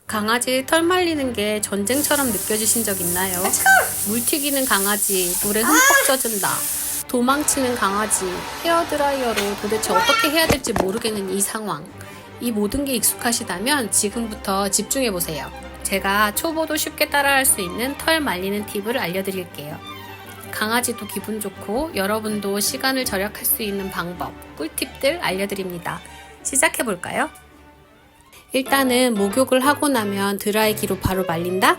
강아지 털 말리는 게 전쟁처럼 느껴지신 적 있나요? 물 튀기는 강아지, 물에 흠뻑 젖은다. 도망치는 강아지, 헤어드라이어로 도대체 어떻게 해야 될지 모르겠는 이 상황. 이 모든 게 익숙하시다면 지금부터 집중해보세요. 제가 초보도 쉽게 따라할 수 있는 털 말리는 팁을 알려드릴게요. 강아지도 기분 좋고 여러분도 시간을 절약할 수 있는 방법, 꿀팁들 알려드립니다. 시작해볼까요? 일단은 목욕을 하고 나면 드라이기로 바로 말린다?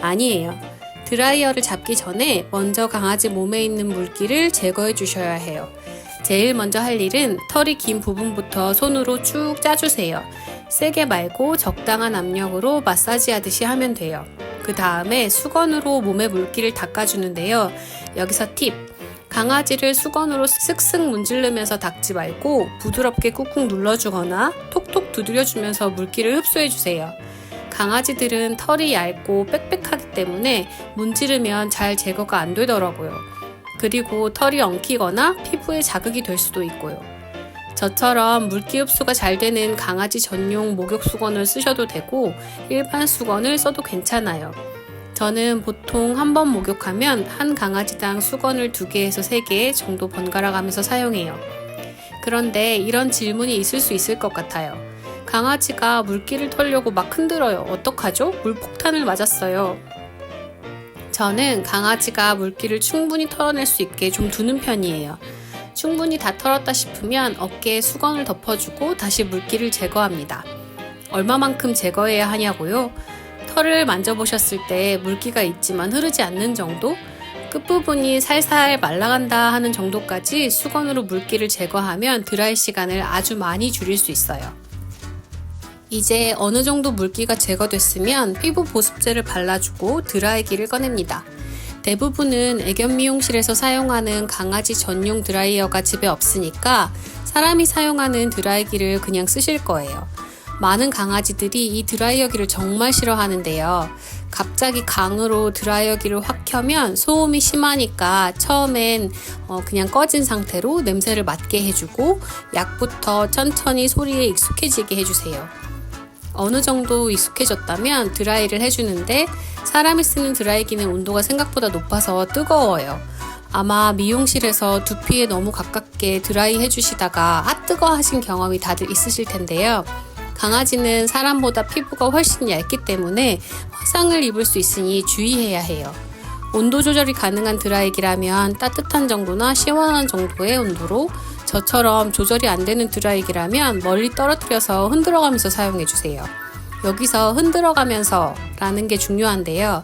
아니에요. 드라이어를 잡기 전에 먼저 강아지 몸에 있는 물기를 제거해 주셔야 해요. 제일 먼저 할 일은 털이 긴 부분부터 손으로 쭉 짜주세요. 세게 말고 적당한 압력으로 마사지 하듯이 하면 돼요. 그 다음에 수건으로 몸에 물기를 닦아주는데요. 여기서 팁! 강아지를 수건으로 쓱쓱 문지르면서 닦지 말고 부드럽게 꾹꾹 눌러주거나 톡톡 두드려주면서 물기를 흡수해주세요. 강아지들은 털이 얇고 빽빽하기 때문에 문지르면 잘 제거가 안 되더라고요. 그리고 털이 엉키거나 피부에 자극이 될 수도 있고요. 저처럼 물기 흡수가 잘 되는 강아지 전용 목욕 수건을 쓰셔도 되고 일반 수건을 써도 괜찮아요. 저는 보통 한 번 목욕하면 한 강아지당 수건을 2개에서 3개 정도 번갈아 가면서 사용해요. 그런데 이런 질문이 있을 수 있을 것 같아요. 강아지가 물기를 털려고 막 흔들어요. 어떡하죠? 물폭탄을 맞았어요. 저는 강아지가 물기를 충분히 털어낼 수 있게 좀 두는 편이에요. 충분히 다 털었다 싶으면 어깨에 수건을 덮어주고 다시 물기를 제거합니다. 얼마만큼 제거해야 하냐고요? 털을 만져보셨을 때 물기가 있지만 흐르지 않는 정도? 끝부분이 살살 말라간다 하는 정도까지 수건으로 물기를 제거하면 드라이 시간을 아주 많이 줄일 수 있어요. 이제 어느 정도 물기가 제거됐으면 피부 보습제를 발라주고 드라이기를 꺼냅니다. 대부분은 애견 미용실에서 사용하는 강아지 전용 드라이어가 집에 없으니까 사람이 사용하는 드라이기를 그냥 쓰실 거예요. 많은 강아지들이 이 드라이어기를 정말 싫어하는데요. 갑자기 강으로 드라이어기를 확 켜면 소음이 심하니까 처음엔 그냥 꺼진 상태로 냄새를 맡게 해주고 약부터 천천히 소리에 익숙해지게 해주세요. 어느 정도 익숙해졌다면 드라이를 해주는데 사람이 쓰는 드라이기는 온도가 생각보다 높아서 뜨거워요. 아마 미용실에서 두피에 너무 가깝게 드라이 해주시다가 뜨거 하신 경험이 다들 있으실 텐데요. 강아지는 사람보다 피부가 훨씬 얇기 때문에 화상을 입을 수 있으니 주의해야 해요. 온도 조절이 가능한 드라이기라면 따뜻한 정도나 시원한 정도의 온도로, 저처럼 조절이 안 되는 드라이기라면 멀리 떨어뜨려서 흔들어가면서 사용해주세요. 여기서 흔들어가면서 라는 게 중요한데요.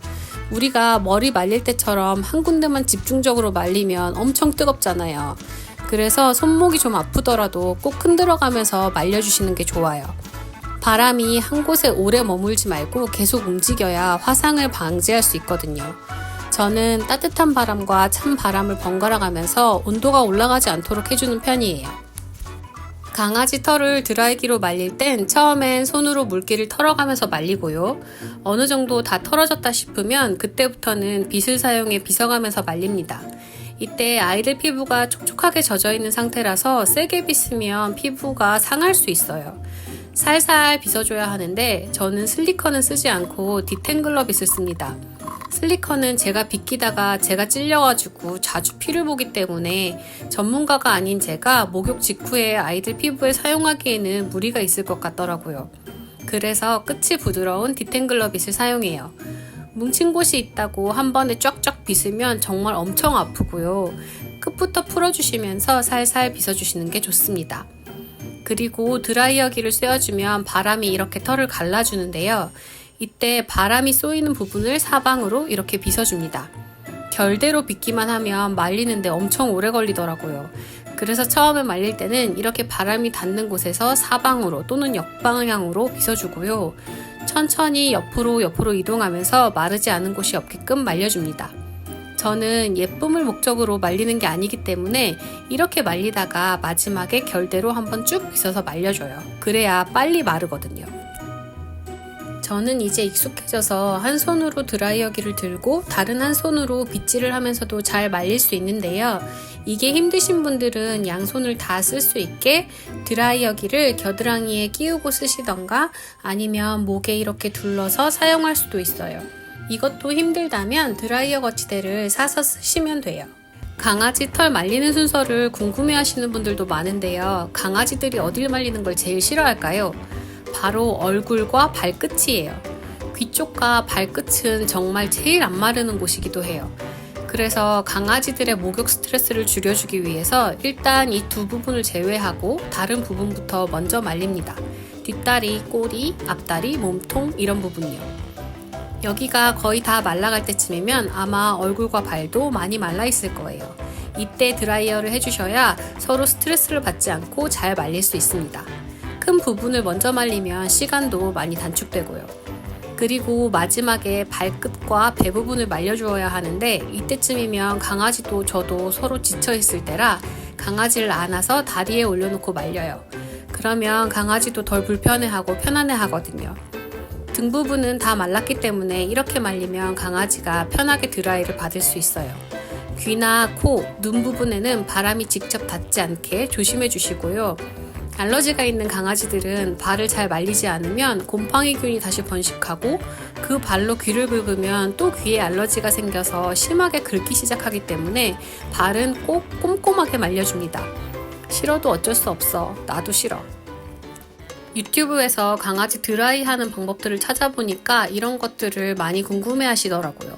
우리가 머리 말릴 때처럼 한 군데만 집중적으로 말리면 엄청 뜨겁잖아요. 그래서 손목이 좀 아프더라도 꼭 흔들어가면서 말려주시는 게 좋아요. 바람이 한 곳에 오래 머물지 말고 계속 움직여야 화상을 방지할 수 있거든요. 저는 따뜻한 바람과 찬 바람을 번갈아 가면서 온도가 올라가지 않도록 해주는 편이에요. 강아지 털을 드라이기로 말릴 땐 처음엔 손으로 물기를 털어가면서 말리고요. 어느 정도 다 털어졌다 싶으면 그때부터는 빗을 사용해 빗어가면서 말립니다. 이때 아이들 피부가 촉촉하게 젖어있는 상태라서 세게 빗으면 피부가 상할 수 있어요. 살살 빗어줘야 하는데 저는 슬리커는 쓰지 않고 디탱글러 빗을 씁니다. 슬리커는 제가 빗기다가 제가 찔려가지고 자주 피를 보기 때문에 전문가가 아닌 제가 목욕 직후에 아이들 피부에 사용하기에는 무리가 있을 것 같더라고요. 그래서 끝이 부드러운 디탱글러 빗을 사용해요. 뭉친 곳이 있다고 한 번에 쫙쫙 빗으면 정말 엄청 아프고요. 끝부터 풀어주시면서 살살 빗어주시는 게 좋습니다. 그리고 드라이어기를 쐬어주면 바람이 이렇게 털을 갈라주는데요. 이때 바람이 쏘이는 부분을 사방으로 이렇게 빗어줍니다. 결대로 빗기만 하면 말리는데 엄청 오래 걸리더라고요. 그래서 처음에 말릴 때는 이렇게 바람이 닿는 곳에서 사방으로 또는 역방향으로 빗어주고요. 천천히 옆으로 이동하면서 마르지 않은 곳이 없게끔 말려줍니다. 저는 예쁨을 목적으로 말리는 게 아니기 때문에 이렇게 말리다가 마지막에 결대로 한번 쭉 빗어서 말려줘요. 그래야 빨리 마르거든요. 저는 이제 익숙해져서 한 손으로 드라이어기를 들고 다른 한 손으로 빗질을 하면서도 잘 말릴 수 있는데요. 이게 힘드신 분들은 양손을 다 쓸 수 있게 드라이어기를 겨드랑이에 끼우고 쓰시던가 아니면 목에 이렇게 둘러서 사용할 수도 있어요. 이것도 힘들다면 드라이어 거치대를 사서 쓰시면 돼요. 강아지 털 말리는 순서를 궁금해 하시는 분들도 많은데요. 강아지들이 어딜 말리는 걸 제일 싫어할까요? 바로 얼굴과 발끝이에요. 귀 쪽과 발끝은 정말 제일 안 마르는 곳이기도 해요. 그래서 강아지들의 목욕 스트레스를 줄여주기 위해서 일단 이 두 부분을 제외하고 다른 부분부터 먼저 말립니다. 뒷다리, 꼬리, 앞다리, 몸통 이런 부분이요. 여기가 거의 다 말라갈 때쯤이면 아마 얼굴과 발도 많이 말라 있을 거예요. 이때 드라이어를 해주셔야 서로 스트레스를 받지 않고 잘 말릴 수 있습니다. 큰 부분을 먼저 말리면 시간도 많이 단축되고요. 그리고 마지막에 발끝과 배 부분을 말려주어야 하는데 이때쯤이면 강아지도 저도 서로 지쳐있을 때라 강아지를 안아서 다리에 올려놓고 말려요. 그러면 강아지도 덜 불편해하고 편안해 하거든요. 등 부분은 다 말랐기 때문에 이렇게 말리면 강아지가 편하게 드라이를 받을 수 있어요. 귀나 코, 눈 부분에는 바람이 직접 닿지 않게 조심해 주시고요. 알러지가 있는 강아지들은 발을 잘 말리지 않으면 곰팡이균이 다시 번식하고 그 발로 귀를 긁으면 또 귀에 알러지가 생겨서 심하게 긁기 시작하기 때문에 발은 꼭 꼼꼼하게 말려줍니다. 싫어도 어쩔 수 없어. 나도 싫어. 유튜브에서 강아지 드라이 하는 방법들을 찾아보니까 이런 것들을 많이 궁금해 하시더라고요.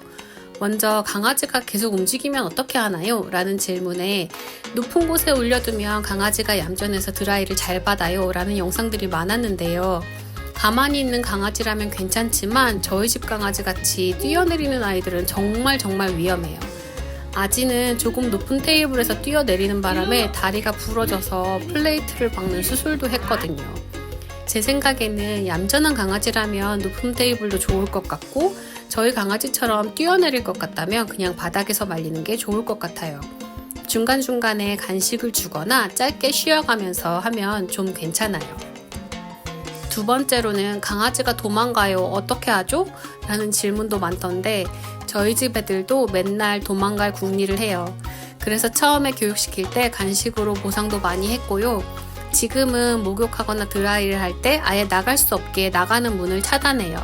먼저 강아지가 계속 움직이면 어떻게 하나요? 라는 질문에 높은 곳에 올려두면 강아지가 얌전해서 드라이를 잘 받아요 라는 영상들이 많았는데요. 가만히 있는 강아지라면 괜찮지만 저희 집 강아지 같이 뛰어내리는 아이들은 정말 위험해요. 아지는 조금 높은 테이블에서 뛰어내리는 바람에 다리가 부러져서 플레이트를 박는 수술도 했거든요. 제 생각에는 얌전한 강아지라면 높은 테이블도 좋을 것 같고 저희 강아지처럼 뛰어내릴 것 같다면 그냥 바닥에서 말리는 게 좋을 것 같아요. 중간중간에 간식을 주거나 짧게 쉬어가면서 하면 좀 괜찮아요. 두 번째로는 강아지가 도망가요. 어떻게 하죠? 라는 질문도 많던데 저희 집 애들도 맨날 도망갈 궁리를 해요. 그래서 처음에 교육시킬 때 간식으로 보상도 많이 했고요. 지금은 목욕하거나 드라이를 할 때 아예 나갈 수 없게 나가는 문을 차단해요.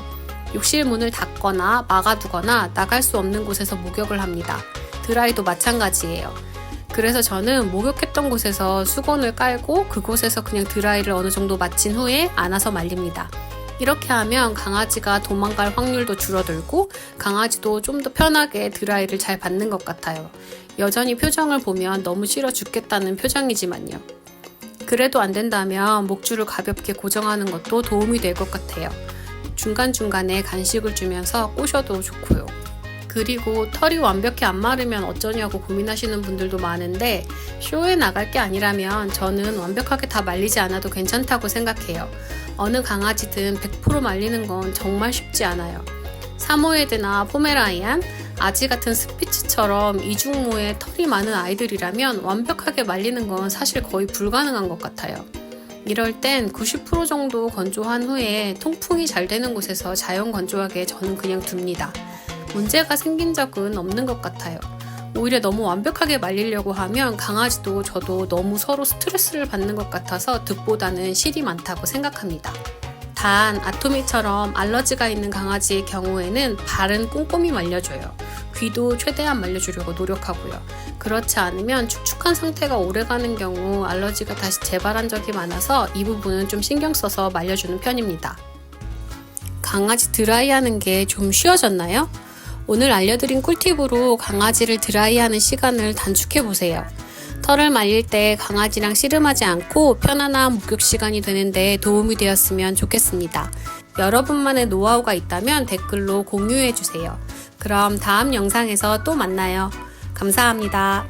욕실 문을 닫거나 막아두거나 나갈 수 없는 곳에서 목욕을 합니다. 드라이도 마찬가지예요. 그래서 저는 목욕했던 곳에서 수건을 깔고 그곳에서 그냥 드라이를 어느 정도 마친 후에 안아서 말립니다. 이렇게 하면 강아지가 도망갈 확률도 줄어들고 강아지도 좀 더 편하게 드라이를 잘 받는 것 같아요. 여전히 표정을 보면 너무 싫어 죽겠다는 표정이지만요. 그래도 안 된다면 목줄을 가볍게 고정하는 것도 도움이 될 것 같아요. 중간중간에 간식을 주면서 꼬셔도 좋고요. 그리고 털이 완벽히 안 마르면 어쩌냐고 고민하시는 분들도 많은데 쇼에 나갈 게 아니라면 저는 완벽하게 다 말리지 않아도 괜찮다고 생각해요. 어느 강아지든 100% 말리는 건 정말 쉽지 않아요. 사모예드나 포메라니안, 아지 같은 스피츠처럼 이중모에 털이 많은 아이들이라면 완벽하게 말리는 건 사실 거의 불가능한 것 같아요. 이럴 땐 90% 정도 건조한 후에 통풍이 잘 되는 곳에서 자연 건조하게 저는 그냥 둡니다. 문제가 생긴 적은 없는 것 같아요. 오히려 너무 완벽하게 말리려고 하면 강아지도 저도 너무 서로 스트레스를 받는 것 같아서 득보다는 실이 많다고 생각합니다. 단 아토미처럼 알러지가 있는 강아지의 경우에는 발은 꼼꼼히 말려줘요. 귀도 최대한 말려주려고 노력하고요. 그렇지 않으면 축축한 상태가 오래가는 경우 알러지가 다시 재발한 적이 많아서 이 부분은 좀 신경 써서 말려주는 편입니다. 강아지 드라이하는 게 좀 쉬워졌나요? 오늘 알려드린 꿀팁으로 강아지를 드라이하는 시간을 단축해보세요. 털을 말릴 때 강아지랑 씨름하지 않고 편안한 목욕 시간이 되는데 도움이 되었으면 좋겠습니다. 여러분만의 노하우가 있다면 댓글로 공유해주세요. 그럼 다음 영상에서 또 만나요. 감사합니다.